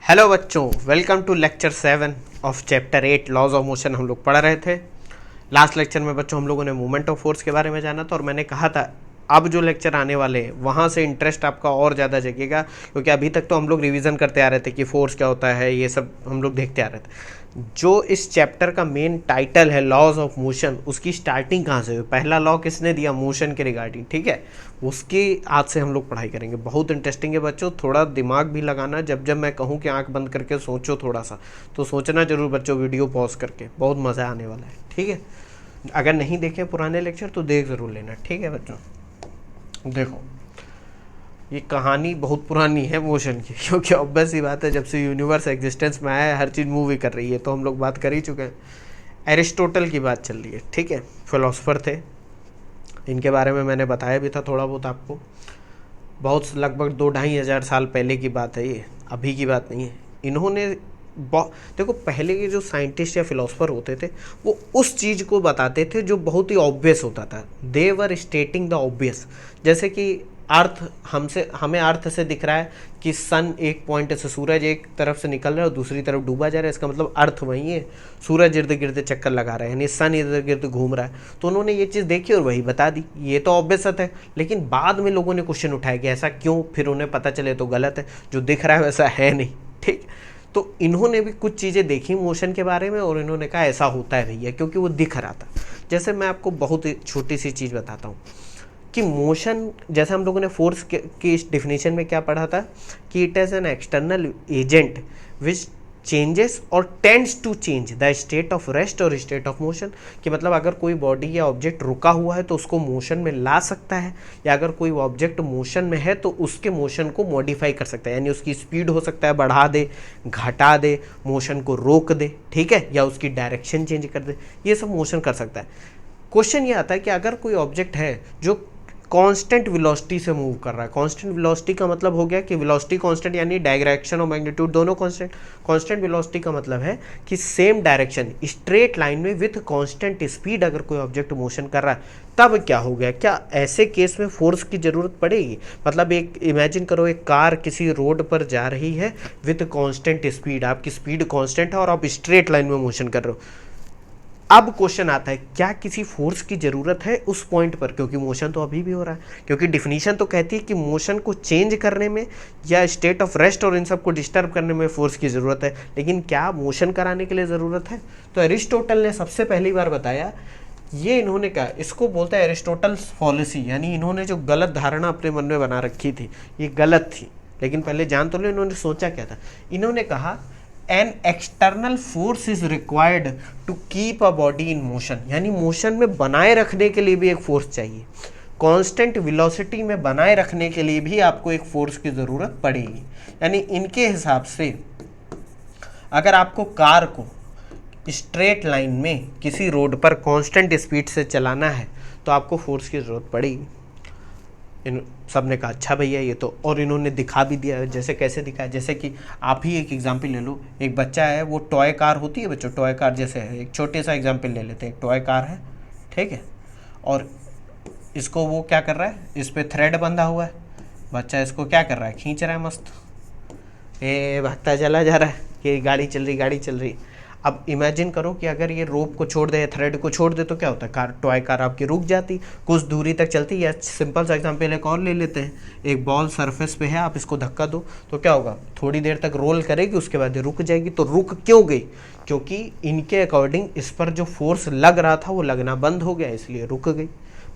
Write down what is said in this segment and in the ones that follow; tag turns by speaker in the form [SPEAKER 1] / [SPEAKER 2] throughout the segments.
[SPEAKER 1] Hello बच्चों, welcome to lecture 7 of chapter 8 laws of motion. हम लोग पढ़ रहे थे। लास्ट लेक्चर में बच्चों हम लोगों ने मूवमेंट ऑफ फोर्स के बारे में जाना था और मैंने कहा था अब जो लेक्चर आने वाले हैं वहाँ से इंटरेस्ट आपका और ज़्यादा जगेगा, क्योंकि अभी तक तो हम लोग रिवीजन करते आ रहे थे कि फोर्स क्या होता है, ये सब हम लोग देखते आ रहे थे। जो इस चैप्टर का मेन टाइटल है लॉज ऑफ मोशन, उसकी स्टार्टिंग कहाँ से हुई, पहला लॉ किसने दिया मोशन के रिगार्डिंग, ठीक है, उसकी आज से हम लोग पढ़ाई करेंगे। बहुत इंटरेस्टिंग है बच्चों, थोड़ा दिमाग भी लगाना। जब जब मैं कहूँ कि आंख बंद करके सोचो थोड़ा सा, तो सोचना जरूर बच्चों, वीडियो पॉज करके, बहुत मज़ा आने वाला है, ठीक है। अगर नहीं देखे पुराने लेक्चर तो देख ज़रूर लेना, ठीक है बच्चों। देखो, ये कहानी बहुत पुरानी है मोशन की, क्योंकि ऑब्वियस सी बात है जब से यूनिवर्स एग्जिस्टेंस में आया है हर चीज़ मूव ही कर रही है, तो हम लोग बात कर ही चुके हैं। एरिस्टोटल की बात चल रही है, ठीक है, फिलोसफर थे। इनके बारे में मैंने बताया भी था थोड़ा बहुत आपको। बहुत लगभग 2-2.5 हज़ार साल पहले की बात है ये, अभी की बात नहीं है। इन्होंने देखो, पहले के जो साइंटिस्ट या फिलोसफर होते थे वो उस चीज़ को बताते थे जो बहुत ही ऑब्वियस होता था। दे वर स्टेटिंग द ऑब्वियस। जैसे कि अर्थ हमें अर्थ से दिख रहा है कि सन एक पॉइंट से, सूरज एक तरफ से निकल रहा है और दूसरी तरफ डूबा जा रहा है, इसका मतलब अर्थ वही है। सूरज इर्द गिर्द चक्कर लगा रहा है, यानी सन इर्द गिर्द घूम रहा है। तो उन्होंने ये चीज़ देखी और वही बता दी। ये तो ऑब्वियस है, लेकिन बाद में लोगों ने क्वेश्चन उठाया कि ऐसा क्यों, फिर उन्हें पता चले तो गलत है, जो दिख रहा है वैसा है नहीं, ठीक। तो इन्होंने भी कुछ चीज़ें देखी मोशन के बारे में और इन्होंने कहा ऐसा होता है भैया, क्योंकि वो दिख रहा था। जैसे मैं आपको बहुत छोटी सी चीज़ बताता हूँ कि मोशन, जैसे हम लोगों ने फोर्स की इस डिफिनेशन में क्या पढ़ा था कि it is an external agent which changes और tends to change the state of rest और स्टेट ऑफ मोशन। कि मतलब अगर कोई बॉडी या ऑब्जेक्ट रुका हुआ है तो उसको मोशन में ला सकता है, या अगर कोई ऑब्जेक्ट मोशन में है तो उसके मोशन को मॉडिफाई कर सकता है, यानी उसकी स्पीड हो सकता है बढ़ा दे, घटा दे, मोशन को रोक दे, ठीक है, या उसकी डायरेक्शन चेंज कर दे, ये सब मोशन कर सकता है। क्वेश्चन ये आता है कि अगर कोई ऑब्जेक्ट है जो कांस्टेंट वेलोसिटी से मूव कर रहा है, कांस्टेंट वेलोसिटी का मतलब हो गया कि वेलोसिटी कांस्टेंट, यानी डायरेक्शन और मैग्नीट्यूड दोनों कांस्टेंट। कांस्टेंट वेलोसिटी का मतलब है कि सेम डायरेक्शन स्ट्रेट लाइन में विथ कांस्टेंट स्पीड अगर कोई ऑब्जेक्ट मोशन कर रहा है, तब क्या हो गया, क्या ऐसे केस में फोर्स की जरूरत पड़ेगी। मतलब एक इमेजिन करो, एक कार किसी रोड पर जा रही है विथ कांस्टेंट स्पीड, आपकी स्पीड कांस्टेंट है और आप स्ट्रेट लाइन में मोशन कर रहे हो। अब क्वेश्चन आता है क्या किसी फोर्स की जरूरत है उस पॉइंट पर, क्योंकि मोशन तो अभी भी हो रहा है। क्योंकि डिफिनीशन तो कहती है कि मोशन को चेंज करने में या स्टेट ऑफ रेस्ट और इन सब को डिस्टर्ब करने में फोर्स की ज़रूरत है, लेकिन क्या मोशन कराने के लिए ज़रूरत है। तो एरिस्टोटल ने सबसे पहली बार बताया, ये इन्होंने कहा, इसको बोलते हैं एरिस्टोटल्स फॉलिसी, यानी इन्होंने जो गलत धारणा अपने मन में बना रखी थी ये गलत थी। लेकिन पहले जान तो लो इन्होंने सोचा क्या था। इन्होंने कहा an external force is required to keep a body in motion, यानी मोशन में बनाए रखने के लिए भी एक फोर्स चाहिए। कांस्टेंट वेलोसिटी में बनाए रखने के लिए भी आपको एक फोर्स की ज़रूरत पड़ेगी। यानी इनके हिसाब से अगर आपको कार को स्ट्रेट लाइन में किसी रोड पर कांस्टेंट स्पीड से चलाना है तो आपको फोर्स की ज़रूरत पड़ेगी। इन सब ने कहा अच्छा भैया ये तो, और इन्होंने दिखा भी दिया। जैसे कैसे दिखाया, जैसे कि आप ही एक एग्जाम्पल ले लो। एक बच्चा है, वो टॉय कार होती है बच्चों, टॉय कार जैसे है, एक छोटे सा एग्जाम्पल ले लेते हैं। एक टॉय कार है, ठीक है, और इसको वो क्या कर रहा है, इस पर थ्रेड बंधा हुआ है। बच्चा इसको क्या कर रहा है, खींच रहा है मस्त, ये भागता चला जा रहा है कि गाड़ी चल रही, गाड़ी चल रही। अब इमेजिन करो कि अगर ये रोप को छोड़ दे, थ्रेड को छोड़ दे, तो क्या होता है, कार, टॉय कार आपकी रुक जाती, कुछ दूरी तक चलती। या सिंपल सा एग्जांपल एक और ले लेते हैं। एक बॉल सरफेस पे है, आप इसको धक्का दो तो क्या होगा, थोड़ी देर तक रोल करेगी, उसके बाद रुक जाएगी। तो रुक क्यों गई, क्योंकि इनके अकॉर्डिंग इस पर जो फोर्स लग रहा था वो लगना बंद हो गया, इसलिए रुक गई।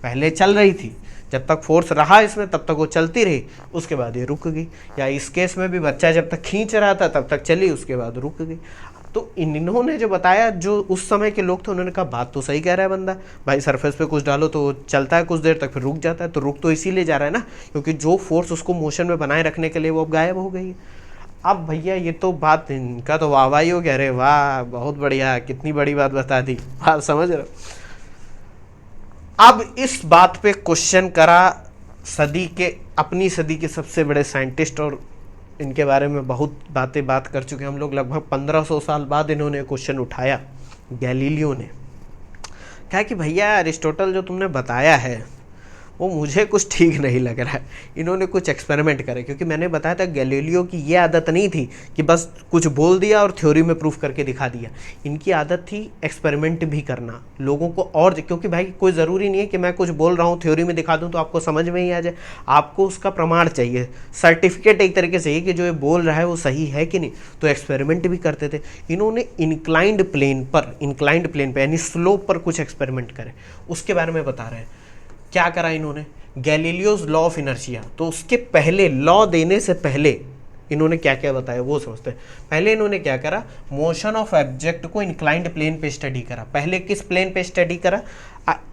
[SPEAKER 1] पहले चल रही थी, जब तक फोर्स रहा इसमें तब तक वो चलती रही, उसके बाद ये रुक गई। या इस केस में भी बच्चा जब तक खींच रहा था तब तक चली, उसके बाद रुक गई। तो इन्होंने जो बताया, जो उस समय के लोग थे, उन्होंने कहा बात तो सही कह रहा है बंदा, भाई सरफेस पे कुछ डालो तो चलता है कुछ देर तक, फिर रुक जाता है। तो रुक तो इसीलिए जा रहा है ना, क्योंकि जो फोर्स उसको मोशन में बनाए रखने के लिए वो अब गायब हो गई है। अब भैया ये तो बात इनका तो वाह वाही हो गया, अरे वाह बहुत बढ़िया, कितनी बड़ी बात बता दी, बात समझ रहे हो। अब इस बात पे क्वेश्चन करा सदी के, अपनी सदी के सबसे बड़े साइंटिस्ट, और इनके बारे में बहुत बात कर चुके हैं हम लोग। लगभग 1500 साल बाद इन्होंने क्वेश्चन उठाया, गैलीलियो ने। कहा कि भैया अरिस्टोटल जो तुमने बताया है वो मुझे कुछ ठीक नहीं लग रहा है। इन्होंने कुछ एक्सपेरिमेंट करे, क्योंकि मैंने बताया था गैलीलियो की ये आदत नहीं थी कि बस कुछ बोल दिया और थ्योरी में प्रूफ करके दिखा दिया। इनकी आदत थी एक्सपेरिमेंट भी करना लोगों को, और क्योंकि भाई कोई ज़रूरी नहीं है कि मैं कुछ बोल रहा हूँ थ्योरी में दिखा दूँ तो आपको समझ में ही आ जाए, आपको उसका प्रमाण चाहिए, सर्टिफिकेट एक तरीके से ही कि जो ये बोल रहा है वो सही है कि नहीं। तो एक्सपेरिमेंट भी करते थे। इन्होंने इंक्लाइंड प्लेन पर यानी स्लोप पर कुछ एक्सपेरिमेंट करे, उसके बारे में बता रहे हैं। क्या करा इन्होंने, गैलीलियोज लॉ ऑफ इनर्शिया, तो उसके पहले लॉ देने से पहले इन्होंने क्या क्या बताया वो समझते हैं। पहले इन्होंने क्या करा, मोशन ऑफ ऑब्जेक्ट को इंक्लाइंड प्लेन पे स्टडी करा। पहले किस प्लेन पे स्टडी करा,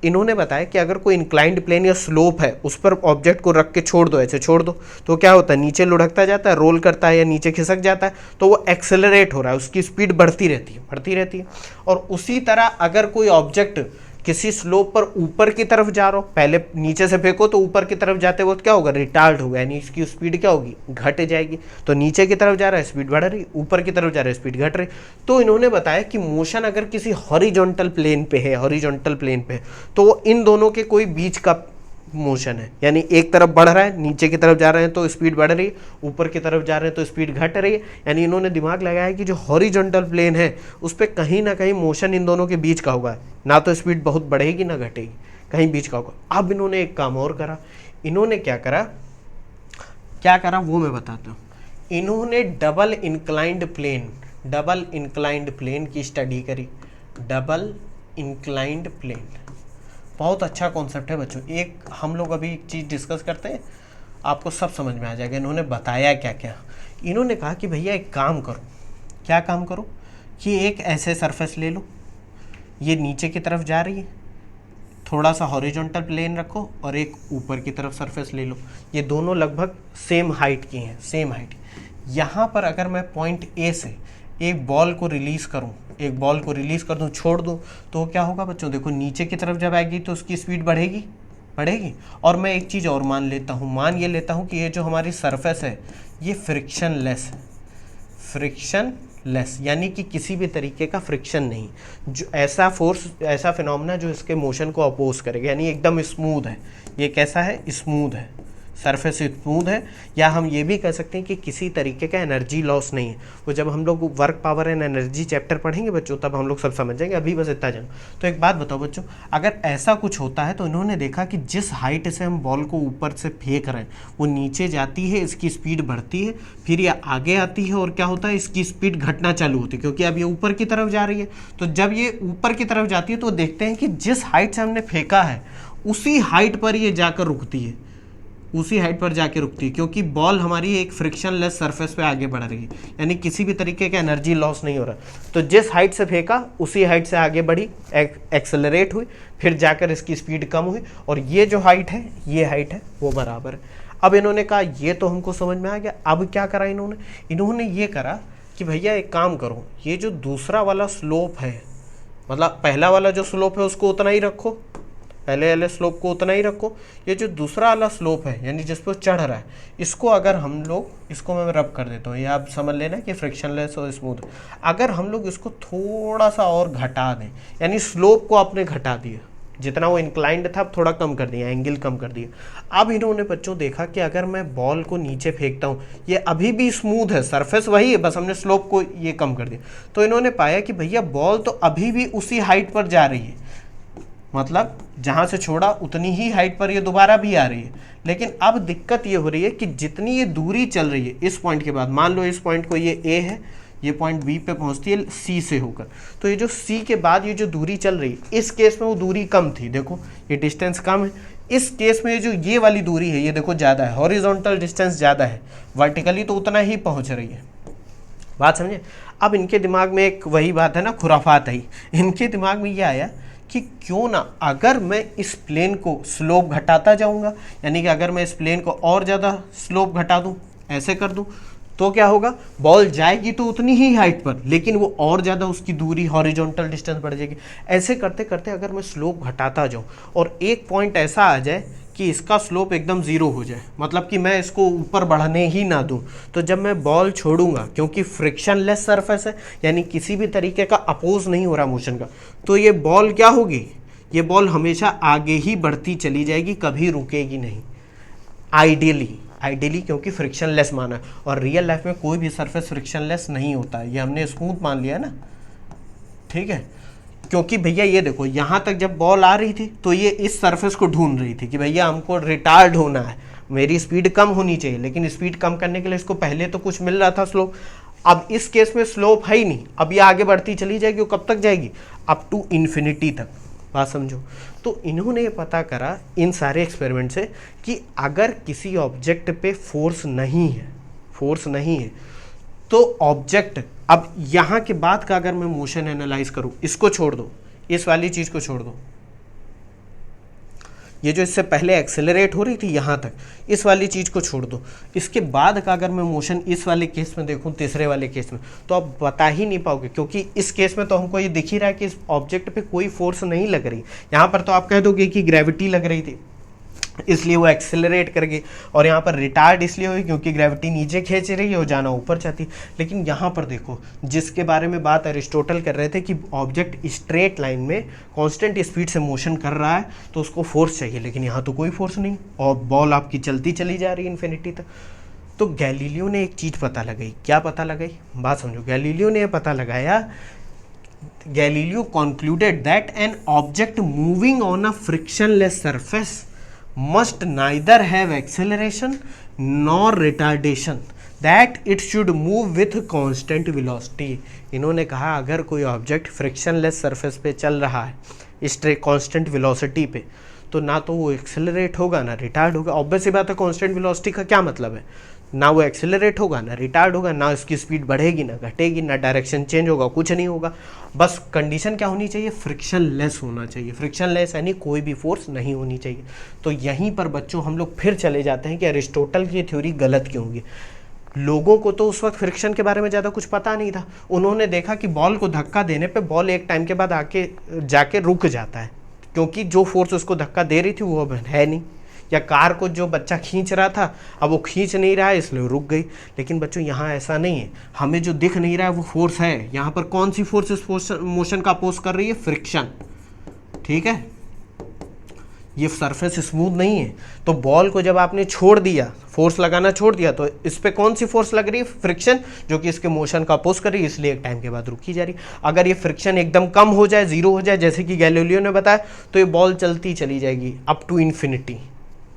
[SPEAKER 1] इन्होंने बताया कि अगर कोई इंक्लाइंड प्लेन या स्लोप है उस पर ऑब्जेक्ट को रख के छोड़ दो, ऐसे छोड़ दो, तो क्या होता है, नीचे लुढ़कता जाता है, रोल करता है या नीचे खिसक जाता है, तो वो एक्सेलरेट हो रहा है, उसकी स्पीड बढ़ती रहती है। और उसी तरह अगर कोई ऑब्जेक्ट किसी स्लोप पर ऊपर की तरफ जा रहा हो, पहले नीचे से फेंको तो ऊपर की तरफ जाते वक्त क्या होगा, रिटार्ड होगा, यानी इसकी स्पीड क्या होगी, घट जाएगी। तो नीचे की तरफ जा रहा है स्पीड बढ़ रही, ऊपर की तरफ जा रहा है स्पीड घट रही। तो इन्होंने बताया कि मोशन अगर किसी हॉरिजॉन्टल प्लेन पे है तो इन दोनों के कोई बीच का मोशन है, यानी एक तरफ बढ़ रहा है, नीचे की तरफ जा रहे हैं तो स्पीड बढ़ रही है, ऊपर की तरफ जा रहे हैं तो स्पीड घट रही है। यानी इन्होंने दिमाग लगाया कि जो हॉरिजॉन्टल प्लेन है उस पर कहीं ना कहीं मोशन इन दोनों के बीच का होगा, ना तो स्पीड बहुत बढ़ेगी ना घटेगी, कहीं बीच का होगा। अब इन्होंने एक काम और करा, इन्होंने क्या करा वो मैं बताता हूँ। इन्होंने डबल इंक्लाइंड प्लेन की स्टडी करी। डबल इंक्लाइंड प्लेन बहुत अच्छा कॉन्सेप्ट है बच्चों। एक हम लोग अभी एक चीज़ डिस्कस करते हैं, आपको सब समझ में आ जाएगा। इन्होंने बताया क्या क्या, इन्होंने कहा कि भैया एक काम करो, क्या काम करो कि एक ऐसे सरफेस ले लो, ये नीचे की तरफ जा रही है, थोड़ा सा हॉरिजॉन्टल प्लेन रखो, और एक ऊपर की तरफ सरफेस ले लो, ये दोनों लगभग सेम हाइट की हैं, सेम हाइट। यहाँ पर अगर मैं पॉइंट ए से एक बॉल को रिलीज़ कर दूं, छोड़ दूं, तो क्या होगा बच्चों, देखो नीचे की तरफ जब आएगी तो उसकी स्पीड बढ़ेगी। और मैं एक चीज़ और मान ये लेता हूँ कि ये जो हमारी सरफेस है ये फ्रिक्शनलेस है, फ्रिक्शनलेस यानी कि किसी भी तरीके का फ्रिक्शन नहीं, जो ऐसा फोर्स, ऐसा फिनोमेना जो इसके मोशन को अपोज करेगा, यानी एकदम स्मूथ है। ये कैसा है, स्मूथ है, सरफेस स्मूथ है। या हम ये भी कह सकते हैं कि किसी तरीके का एनर्जी लॉस नहीं है। वो जब हम लोग work power and energy chapter पढ़ेंगे बच्चों तब हम लोग सब समझ जाएंगे, अभी बस इतना जानो। तो एक बात बताओ बच्चों, अगर ऐसा कुछ होता है तो इन्होंने देखा कि जिस हाइट से हम बॉल को ऊपर से फेंक रहे हैं वो नीचे जाती है, इसकी स्पीड बढ़ती है, फिर ये आगे आती है और क्या होता है, इसकी स्पीड घटना चालू होती है, क्योंकि अब ये ऊपर की तरफ जा रही है। तो जब ये ऊपर की तरफ जाती है तो देखते हैं कि जिस हाइट से हमने फेंका है उसी हाइट पर ये जाकर रुकती है, क्योंकि बॉल हमारी एक फ्रिक्शनलेस सरफेस पे आगे बढ़ रही है, यानी किसी भी तरीके का एनर्जी लॉस नहीं हो रहा। तो जिस हाइट से फेंका उसी हाइट से आगे बढ़ी, एक्सेलरेट हुई, फिर जाकर इसकी स्पीड कम हुई, और ये जो हाइट है वो बराबर है। अब इन्होंने कहा ये तो हमको समझ में आ गया। अब क्या करा इन्होंने ये करा कि भैया एक काम करो, ये जो दूसरा वाला स्लोप है, मतलब पहला वाला जो स्लोप है उसको उतना ही रखो, पहले वाले स्लोप को उतना ही रखो, ये जो दूसरा वाला स्लोप है यानी जिस पर चढ़ रहा है, इसको अगर हम लोग, इसको मैं रब कर देता हूँ, ये आप समझ लेना कि फ्रिक्शनलेस और स्मूथ। अगर हम लोग इसको थोड़ा सा और घटा दें, यानी स्लोप को आपने घटा दिया, जितना वो इंक्लाइंड था थोड़ा कम कर दिया, एंगल कम कर दिया। अब इन्होंने बच्चों देखा कि अगर मैं बॉल को नीचे फेंकता हूँ, ये अभी भी स्मूथ है, सरफेस वही है, बस हमने स्लोप को ये कम कर दिया। तो इन्होंने पाया कि भैया बॉल तो अभी भी उसी हाइट पर जा रही है, मतलब जहाँ से छोड़ा उतनी ही हाइट पर ये दोबारा भी आ रही है। लेकिन अब दिक्कत ये हो रही है कि जितनी ये दूरी चल रही है इस पॉइंट के बाद, मान लो इस पॉइंट को ये ए है, ये पॉइंट बी पे पहुंचती है सी से होकर, तो ये जो सी के बाद ये जो दूरी चल रही है, इस केस में वो दूरी कम थी, देखो ये डिस्टेंस कम है। इस केस में जो ये वाली दूरी है ये देखो ज़्यादा है, हॉरिजॉन्टल डिस्टेंस ज़्यादा है, वर्टिकली तो उतना ही पहुँच रही है। बात समझे। अब इनके दिमाग में एक वही बात है ना, खुराफात आई, इनके दिमाग में ये आया कि क्यों ना अगर मैं इस प्लेन को स्लोप घटाता जाऊंगा, यानी कि अगर मैं इस प्लेन को और ज़्यादा स्लोप घटा दूं, ऐसे कर दूं, तो क्या होगा, बॉल जाएगी तो उतनी ही हाइट पर, लेकिन वो और ज़्यादा उसकी दूरी, हॉरिजॉन्टल डिस्टेंस बढ़ जाएगी। ऐसे करते करते अगर मैं स्लोप घटाता जाऊँ और एक पॉइंट ऐसा आ जाए कि इसका स्लोप एकदम ज़ीरो हो जाए, मतलब कि मैं इसको ऊपर बढ़ने ही ना दूं, तो जब मैं बॉल छोड़ूंगा, क्योंकि फ्रिक्शनलेस सरफेस है, यानी किसी भी तरीके का अपोज नहीं हो रहा मोशन का, तो ये बॉल क्या होगी, ये बॉल हमेशा आगे ही बढ़ती चली जाएगी, कभी रुकेगी नहीं। आइडियली क्योंकि फ्रिक्शनलेस माना है, और रियल लाइफ में कोई भी सरफेस फ्रिक्शनलेस नहीं होता है, ये हमने स्मूथ मान लिया ना, ठीक है। क्योंकि भैया ये देखो, यहाँ तक जब बॉल आ रही थी तो ये इस सरफेस को ढूंढ रही थी कि भैया हमको रिटार्ड होना है, मेरी स्पीड कम होनी चाहिए, लेकिन स्पीड कम करने के लिए इसको पहले तो कुछ मिल रहा था स्लोप। अब इस केस में स्लोप है ही नहीं, अब ये आगे बढ़ती चली जाएगी, वो कब तक जाएगी, अप टू इन्फिनिटी तक। बात समझो। तो इन्होंने ये पता करा इन सारे एक्सपेरिमेंट से कि अगर किसी ऑब्जेक्ट पे फोर्स नहीं है तो ऑब्जेक्ट, अब यहाँ के बाद का अगर मैं मोशन एनालाइज करूँ, इसको छोड़ दो, इस वाली चीज़ को छोड़ दो, ये जो इससे पहले एक्सेलरेट हो रही थी यहाँ तक, इस वाली चीज़ को छोड़ दो, इसके बाद का अगर मैं मोशन इस वाले केस में देखूँ, तीसरे वाले केस में, तो आप बता ही नहीं पाओगे, क्योंकि इस केस में तो हमको ये दिख ही रहा है कि इस ऑब्जेक्ट पे कोई फोर्स नहीं लग रही। यहाँ पर तो आप कह दोगे कि ग्रेविटी लग रही थी इसलिए वो एक्सेलरेट कर गई, और यहाँ पर रिटार्ड इसलिए हुई क्योंकि ग्रेविटी नीचे खींच रही है और जाना ऊपर चाहती। लेकिन यहाँ पर देखो, जिसके बारे में बात अरिस्टोटल कर रहे थे कि ऑब्जेक्ट स्ट्रेट लाइन में कांस्टेंट स्पीड से मोशन कर रहा है तो उसको फोर्स चाहिए, लेकिन यहाँ तो कोई फोर्स नहीं और बॉल आपकी चलती चली जा रही है इन्फिनिटी तक। तो गैलीलियो ने एक चीज़ पता लगाई। क्या पता लगाई, बात समझो। गैलीलियो ने पता लगाया, Galileo concluded that an object moving on a frictionless surface must neither have acceleration nor retardation, that it should move with constant velocity। इन्होंने कहा अगर कोई ऑब्जेक्ट फ्रिक्शनलेस सरफेस पे चल रहा है स्ट्रेट कांस्टेंट वेलोसिटी पे, तो ना तो वो एक्सेलरेट होगा ना रिटार्ड होगा। ऑब्वियस सी बात है, कांस्टेंट वेलोसिटी का क्या मतलब है, ना वो एक्सेलरेट होगा ना रिटार्ड होगा, ना इसकी स्पीड बढ़ेगी ना घटेगी, ना डायरेक्शन चेंज होगा, कुछ नहीं होगा। बस कंडीशन क्या होनी चाहिए, फ्रिक्शनलेस होना चाहिए। फ्रिक्शनलेस यानी कोई भी फोर्स नहीं होनी चाहिए। तो यहीं पर बच्चों हम लोग फिर चले जाते हैं कि अरिस्टोटल की थ्योरी गलत क्यों होगी। लोगों को तो उस वक्त फ्रिक्शन के बारे में ज़्यादा कुछ पता नहीं था। उन्होंने देखा कि बॉल को धक्का देने पे बॉल एक टाइम के बाद आके जाके रुक जाता है, क्योंकि जो फोर्स उसको धक्का दे रही थी वो अब है नहीं, या कार को जो बच्चा खींच रहा था अब वो खींच नहीं रहा है इसलिए रुक गई। लेकिन बच्चों यहाँ ऐसा नहीं है, हमें जो दिख नहीं रहा है वो फोर्स है। यहाँ पर कौन सी फोर्स इस मोशन का अपोज कर रही है, फ्रिक्शन, ठीक है। ये सरफेस स्मूथ नहीं है, तो बॉल को जब आपने छोड़ दिया, फोर्स लगाना छोड़ दिया, तो इस पे कौन सी फोर्स लग रही है, फ्रिक्शन, जो कि इसके मोशन का अपोज कर रही है, इसलिए एक टाइम के बाद रुकी जा रही। अगर ये फ्रिक्शन एकदम कम हो जाए, जीरो हो जाए, जैसे कि गैलीलियो ने बताया, तो ये बॉल चलती चली जाएगी up to infinity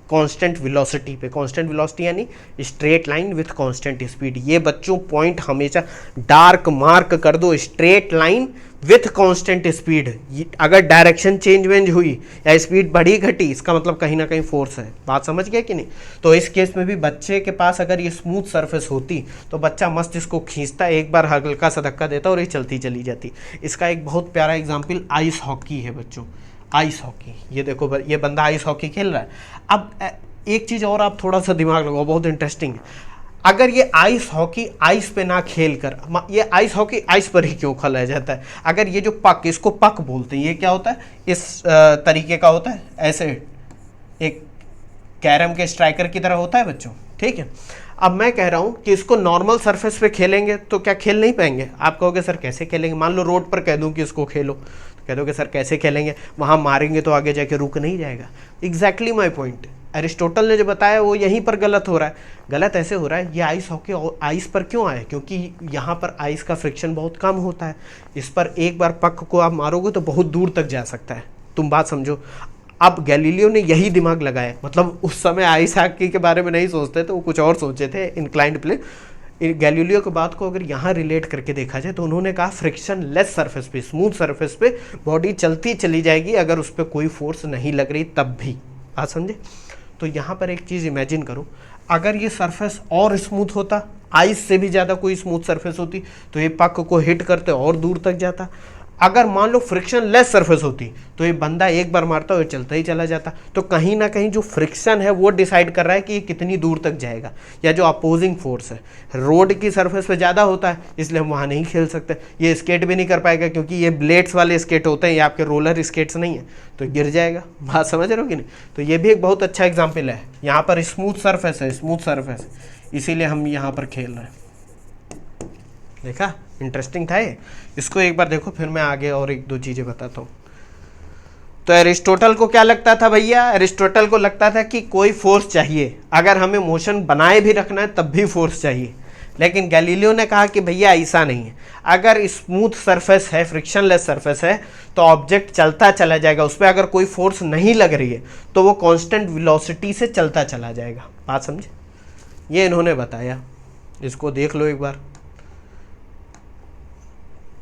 [SPEAKER 1] constant velocity पे। कांस्टेंट वेलोसिटी यानी straight line with constant speed. ये बच्चों पॉइंट हमेशा डार्क मार्क कर दो, straight line with constant speed. अगर डायरेक्शन चेंज वेंज हुई या स्पीड बढ़ी घटी, इसका मतलब कहीं ना कहीं फोर्स है। बात समझ गया कि नहीं। तो इस केस में भी बच्चे के पास अगर ये स्मूथ सरफेस होती तो बच्चा मस्त इसको खींचता, एक बार हल्का सा धक्का देता और ये चलती चली जाती। इसका एक बहुत प्यारा एग्जाम्पल आइस हॉकी है बच्चों। आइस हॉकी, ये देखो ये बंदा आइस हॉकी खेल रहा है। अब एक चीज़ और आप थोड़ा सा दिमाग लगाओ, बहुत इंटरेस्टिंग है। अगर ये आइस हॉकी आइस पे ना खेल कर, ये आइस हॉकी आइस पर ही क्यों खेला जाता है। अगर ये जो पक, इसको पक बोलते हैं, ये क्या होता है, इस तरीके का होता है, ऐसे एक कैरम के स्ट्राइकर की तरह होता है बच्चों, ठीक है। अब मैं कह रहा हूँ कि इसको नॉर्मल सरफेस पे खेलेंगे तो क्या खेल नहीं पाएंगे। आप कहोगे सर कैसे खेलेंगे, मान लो रोड पर कह दूँ कि इसको खेलो, कह दोगे सर कैसे खेलेंगे, वहाँ मारेंगे तो आगे जाके रुक नहीं जाएगा। Exactly my point. अरिस्टोटल ने जो बताया वो यहीं पर गलत हो रहा है। गलत ऐसे हो रहा है, ये आइस हॉकी आइस पर क्यों आया, क्योंकि यहाँ पर आइस का फ्रिक्शन बहुत कम होता है। इस पर एक बार पक को आप मारोगे तो बहुत दूर तक जा सकता है। तुम बात समझो। अब गैलीलियो ने यही दिमाग लगाया, मतलब उस समय आइस हॉकी के बारे में नहीं सोचते थे, वो कुछ और सोचे थे, इंक्लाइंड प्लेन। गैलीलियो की बात को अगर यहाँ रिलेट करके देखा जाए तो उन्होंने कहा फ्रिक्शन लेस सरफेस पे, स्मूथ सरफेस पे बॉडी चलती चली जाएगी अगर उस पर कोई फोर्स नहीं लग रही तब भी। बात समझे। तो यहाँ पर एक चीज़ इमेजिन करो, अगर ये सरफेस और स्मूथ होता, आइस से भी ज़्यादा कोई स्मूथ सरफेस होती, तो ये पक को हिट करते और दूर तक जाता। अगर मान लो फ्रिक्शन लेस सरफेस होती तो ये बंदा एक बार मारता और चलता ही चला जाता। तो कहीं ना कहीं जो फ्रिक्शन है वो डिसाइड कर रहा है कि ये कितनी दूर तक जाएगा, या जो अपोजिंग फोर्स है रोड की सरफेस पे ज़्यादा होता है, इसलिए हम वहाँ नहीं खेल सकते। ये स्केट भी नहीं कर पाएगा क्योंकि ये ब्लेड्स वाले स्केट होते हैं, ये आपके रोलर स्केट्स नहीं है, तो गिर जाएगा। बात समझ रहे हो कि नहीं। तो ये भी एक बहुत अच्छा एग्जाम्पल है। यहाँ पर स्मूथ सरफेस है, स्मूथ सरफेस, इसीलिए हम यहाँ पर खेल रहे हैं। देखा, इंटरेस्टिंग था ये। इसको एक बार देखो, फिर मैं आगे और एक दो चीज़ें बताता हूँ। तो एरिस्टोटल को क्या लगता था भैया, एरिस्टोटल को लगता था कि कोई फोर्स चाहिए, अगर हमें मोशन बनाए भी रखना है तब भी फोर्स चाहिए। लेकिन गैलीलियो ने कहा कि भैया ऐसा नहीं है, अगर स्मूथ सरफेस है, फ्रिक्शनलेस सरफेस है, तो ऑब्जेक्ट चलता चला जाएगा, उस पर अगर कोई फोर्स नहीं लग रही है तो वो कांस्टेंट वेलोसिटी से चलता चला जाएगा। बात समझे, ये इन्होंने बताया, इसको देख लो एक बार।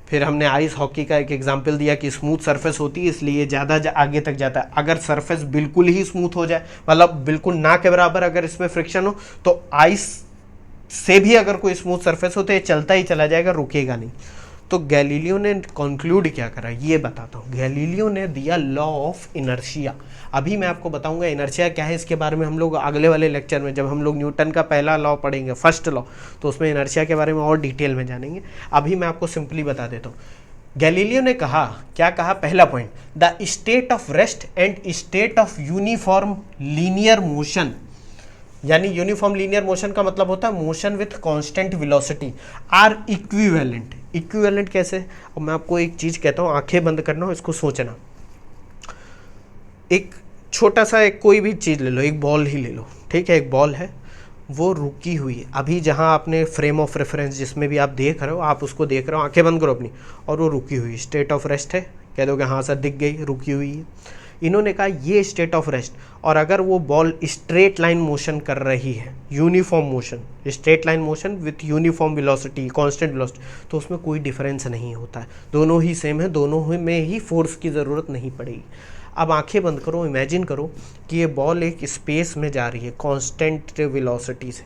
[SPEAKER 1] फिर हमने आइस हॉकी का एक एग्जाम्पल दिया कि स्मूथ सरफेस होती है इसलिए ज़्यादा आगे तक जाता है। अगर सरफेस बिल्कुल ही स्मूथ हो जाए, मतलब बिल्कुल ना के बराबर अगर इसमें फ्रिक्शन हो, तो आइस से भी अगर कोई स्मूथ सरफेस हो तो ये चलता ही चला जाएगा, रुकेगा नहीं। तो गैलीलियो ने कंक्लूड क्या करा ये बताता हूँ। गैलीलियो ने दिया लॉ ऑफ इनर्शिया। अभी मैं आपको बताऊंगा इनर्शिया क्या है, इसके बारे में हम लोग अगले वाले लेक्चर में, जब हम लोग न्यूटन का पहला लॉ पढ़ेंगे, फर्स्ट लॉ, तो उसमें इनर्शिया के बारे में और डिटेल में जानेंगे। अभी मैं आपको सिंपली बता देता हूँ। गैलीलियो ने कहा, क्या कहा, पहला point, the state of rest and state of uniform linear motion, यानी यूनिफॉर्म लीनियर मोशन का मतलब होता है motion with constant velocity, are equivalent. Equivalent कैसे? और मैं आपको एक चीज कहता हूँ, आंखें बंद करना, इसको सोचना। एक छोटा सा एक कोई भी चीज ले लो, एक बॉल ही ले लो, ठीक है, एक बॉल है, वो रुकी हुई है। अभी जहाँ आपने फ्रेम ऑफ रेफरेंस जिसमें भी आप देख रहे हो, आप उसको देख रहे हो, आंखें बंद करो अपनी, और वो रुकी हुई, स्टेट ऑफ रेस्ट है, कह दोगे हाँ सर दिख गई, रुकी हुई है। इन्होंने कहा ये स्टेट ऑफ रेस्ट, और अगर वो बॉल स्ट्रेट लाइन मोशन कर रही है, uniform motion, straight line motion with uniform velocity, constant velocity, तो उसमें कोई डिफरेंस नहीं होता है, दोनों ही सेम है, दोनों में ही फोर्स की ज़रूरत नहीं पड़ेगी। अब आंखें बंद करो, इमेजिन करो कि ये बॉल एक स्पेस में जा रही है कांस्टेंट वेलोसिटी से,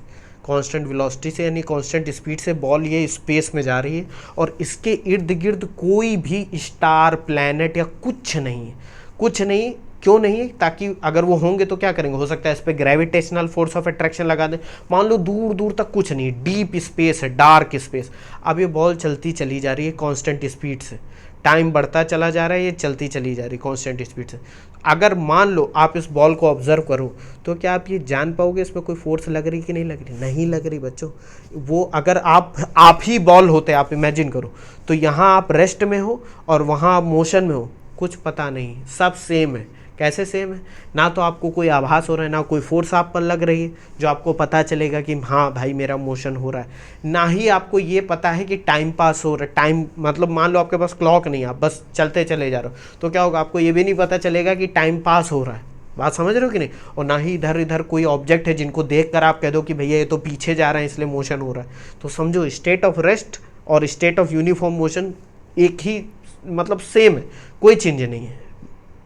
[SPEAKER 1] कांस्टेंट वेलोसिटी से यानी कांस्टेंट स्पीड से बॉल ये स्पेस में जा रही है, और इसके इर्द गिर्द कोई भी स्टार, प्लैनेट या कुछ नहीं है, कुछ नहीं। क्यों नहीं? ताकि अगर वो होंगे तो क्या करेंगे, हो सकता है इस पर ग्रेविटेशनल फोर्स ऑफ अट्रैक्शन लगा दें। मान लो दूर दूर तक कुछ नहीं, डीप स्पेस है, डार्क स्पेस। अब ये बॉल चलती चली जा रही है कांस्टेंट स्पीड से, टाइम बढ़ता चला जा रहा है, ये चलती चली जा रही है कांस्टेंट स्पीड से। अगर मान लो आप इस बॉल को ऑब्जर्व करो, तो क्या आप ये जान पाओगे इसमें कोई फोर्स लग रही कि नहीं लग रही? नहीं लग रही बच्चों। वो अगर आप ही बॉल होते, आप इमेजिन करो, तो यहाँ आप रेस्ट में हो और वहाँ आप मोशन में हो, कुछ पता नहीं, सब सेम है। कैसे सेम है? ना तो आपको कोई आभास हो रहा है, ना कोई फोर्स आप पर लग रही है जो आपको पता चलेगा कि हाँ भाई मेरा मोशन हो रहा है, ना ही आपको ये पता है कि टाइम पास हो रहा है। टाइम मतलब मान लो आपके पास क्लॉक नहीं है, आप बस चलते चले जा रहे हो, तो क्या होगा, आपको ये भी नहीं पता चलेगा कि टाइम पास हो रहा है। बात समझ रहे हो कि नहीं? और ना ही इधर इधर कोई ऑब्जेक्ट है जिनको देख कर आप कह दो कि भैया ये तो पीछे जा रहा है इसलिए मोशन हो रहा है। तो समझो स्टेट ऑफ रेस्ट और स्टेट ऑफ यूनिफॉर्म मोशन एक ही, मतलब सेम है, कोई चेंज नहीं है,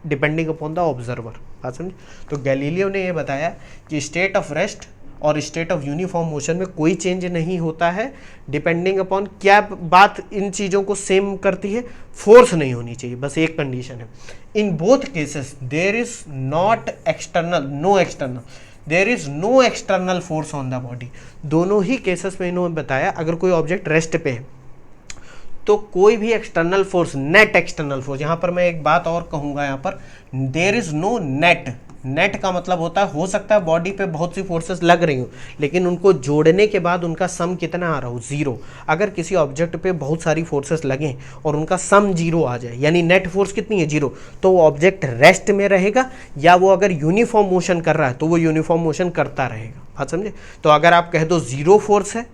[SPEAKER 1] डिपेंडिंग अपॉन द ऑब्जर्वर। बात समझे? तो गैलीलियो ने ये बताया कि स्टेट ऑफ रेस्ट और स्टेट ऑफ यूनिफॉर्म मोशन में कोई चेंज नहीं होता है, डिपेंडिंग अपॉन क्या बात इन चीज़ों को सेम करती है, फोर्स नहीं होनी चाहिए, बस एक कंडीशन है। In both cases there is not external, no external, there is no external force on the body. दोनों ही केसेस में इन्होंने बताया अगर कोई ऑब्जेक्ट रेस्ट पे है तो कोई भी external force, net external force, यहाँ पर मैं एक बात और कहूँगा, यहाँ पर there is no net. Net का मतलब होता है, हो सकता है बॉडी पे बहुत सी फोर्सेस लग रही हो, लेकिन उनको जोड़ने के बाद उनका सम कितना आ रहा हो, जीरो। अगर किसी ऑब्जेक्ट पे बहुत सारी फोर्सेस लगें और उनका सम जीरो आ जाए, यानी नेट फोर्स कितनी है, जीरो, तो वो ऑब्जेक्ट रेस्ट में रहेगा, या वो अगर यूनिफॉर्म मोशन कर रहा है तो वो यूनिफॉर्म मोशन करता रहेगा। बात समझे? तो अगर आप कह दो जीरो फोर्स है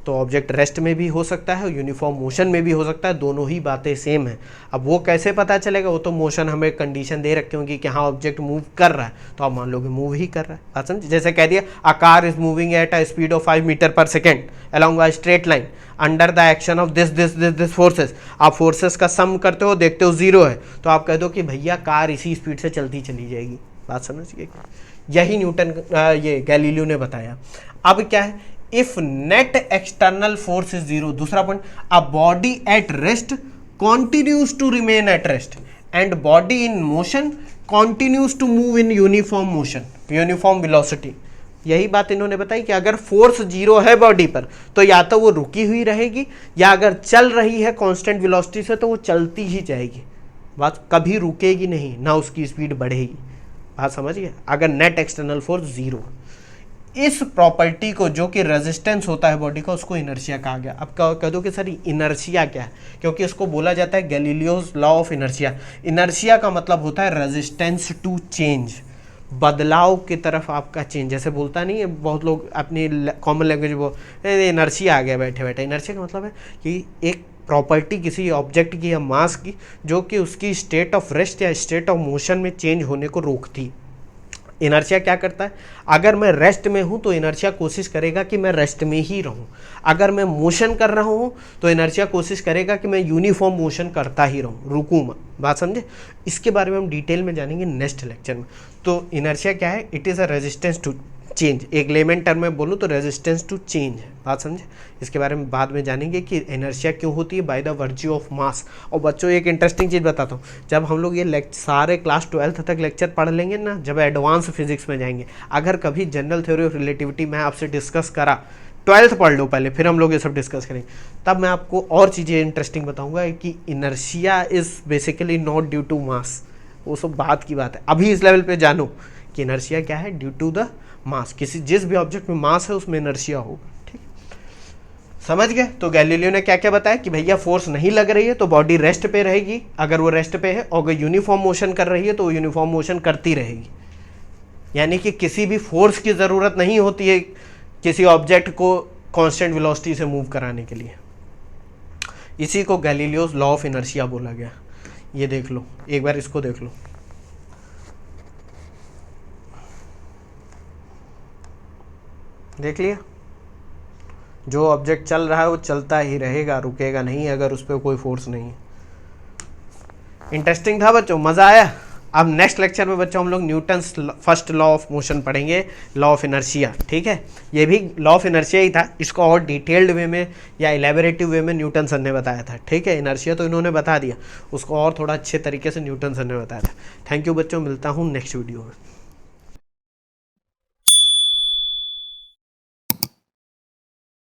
[SPEAKER 1] तो ऑब्जेक्ट रेस्ट में भी हो सकता है और यूनिफॉर्म मोशन में भी हो सकता है, दोनों ही बातें सेम है। अब वो कैसे पता चलेगा? वो तो मोशन हमें कंडीशन दे रखी होंगी कि हाँ ऑब्जेक्ट मूव कर रहा है, तो आप मान लो कि मूव ही कर रहा है। बात समझे? जैसे कह दिया a car is moving at a speed of 5 metre per second along a straight line under the action of this forces. आप फोर्सेस का सम करते हो, देखते हो जीरो है, तो आप कह दो कि भैया कार इसी स्पीड से चलती चली जाएगी। बात समझिए? यही न्यूटन ये गैलीलियो ने बताया। अब क्या है, if net external force is zero, दूसरा point, a body at rest continues to remain at rest and body in motion continues to move in uniform motion, uniform velocity। यही बात इन्होंने बताई कि अगर फोर्स जीरो है बॉडी पर तो या तो वो रुकी हुई रहेगी, या अगर चल रही है कांस्टेंट वेलोसिटी से तो वो चलती ही जाएगी, बात कभी रुकेगी नहीं, ना उसकी स्पीड बढ़ेगी। बात समझिए? अगर नेट एक्सटर्नल फोर्स जीरो। इस प्रॉपर्टी को जो कि रेजिस्टेंस होता है बॉडी का, उसको इनर्शिया कहा गया। अब कह दो कि सर इनर्शिया क्या है, क्योंकि इसको बोला जाता है Galileo's law of inertia. Inertia का मतलब होता है रेजिस्टेंस टू चेंज, बदलाव की तरफ आपका चेंज। जैसे बोलता नहीं है बहुत लोग अपनी कॉमन लैंग्वेज वो इनर्शिया आ गया बैठे बैठे। इनर्शिया का मतलब है कि एक प्रॉपर्टी किसी ऑब्जेक्ट की या मास की जो कि उसकी स्टेट ऑफ रेस्ट या स्टेट ऑफ मोशन में चेंज होने को रोकती। इनर्शिया क्या करता है, अगर मैं रेस्ट में हूं तो इनर्शिया कोशिश करेगा कि मैं रेस्ट में ही रहूं। अगर मैं मोशन कर रहा हूं तो इनर्शिया कोशिश करेगा कि मैं यूनिफॉर्म मोशन करता ही रहूं, रुकूं मत। बात समझे? इसके बारे में हम डिटेल में जानेंगे नेक्स्ट लेक्चर में। तो इनर्शिया क्या है? It is a resistance to change. एक लेमन टर्म में बोलूँ तो रेजिस्टेंस टू चेंज है। बात समझे? इसके बारे में बाद में जानेंगे कि इनर्शिया क्यों होती है, by the virtue of mass. और बच्चों एक इंटरेस्टिंग चीज़ बताता हूँ, जब हम लोग ये सारे क्लास 12th तक लेक्चर पढ़ लेंगे ना, जब एडवांस फिजिक्स में जाएंगे, अगर कभी जनरल थ्योरी ऑफ रिलेटिविटी मैं आपसे डिस्कस करा, 12th पढ़ लो पहले, फिर हम लोग ये सब डिस्कस करेंगे, तब मैं आपको और चीज़ें इंटरेस्टिंग बताऊंगा कि inertia is basically not due to mass. वो सब बात की बात है। अभी इस लेवल पे जानो कि इनर्शिया क्या है, ड्यू टू द मास। किसी जिस भी ऑब्जेक्ट में मास है उसमें इनर्शिया होगा। ठीक, समझ गए? तो गैलीलियो ने क्या क्या बताया कि भैया फोर्स नहीं लग रही है तो बॉडी रेस्ट पे रहेगी, अगर वो रेस्ट पे है, और अगर यूनिफॉर्म मोशन कर रही है तो वो यूनिफॉर्म मोशन करती रहेगी। यानी कि किसी भी फोर्स की ज़रूरत नहीं होती है किसी ऑब्जेक्ट को कांस्टेंट वेलोसिटी से मूव कराने के लिए। इसी को गैलीलियोस लॉ ऑफ इनर्शिया बोला गया। ये देख लो, एक बार इसको देख लो। देख लिया? जो ऑब्जेक्ट चल रहा है वो चलता ही रहेगा, रुकेगा नहीं अगर उस पर कोई फोर्स नहीं है। इंटरेस्टिंग था बच्चों, मज़ा आया? अब नेक्स्ट लेक्चर में बच्चों हम लोग Newton's first law of motion पढ़ेंगे, लॉ ऑफ इनर्शिया। ठीक है, ये भी लॉ ऑफ इनर्शिया ही था, इसको और डिटेल्ड वे में या इलेबोरेटिव वे में न्यूटन सर ने बताया था। ठीक है, इनर्शिया तो इन्होंने बता दिया, उसको और थोड़ा अच्छे तरीके से न्यूटन सर ने बताया था। थैंक यू बच्चों, मिलता हूँ नेक्स्ट वीडियो में।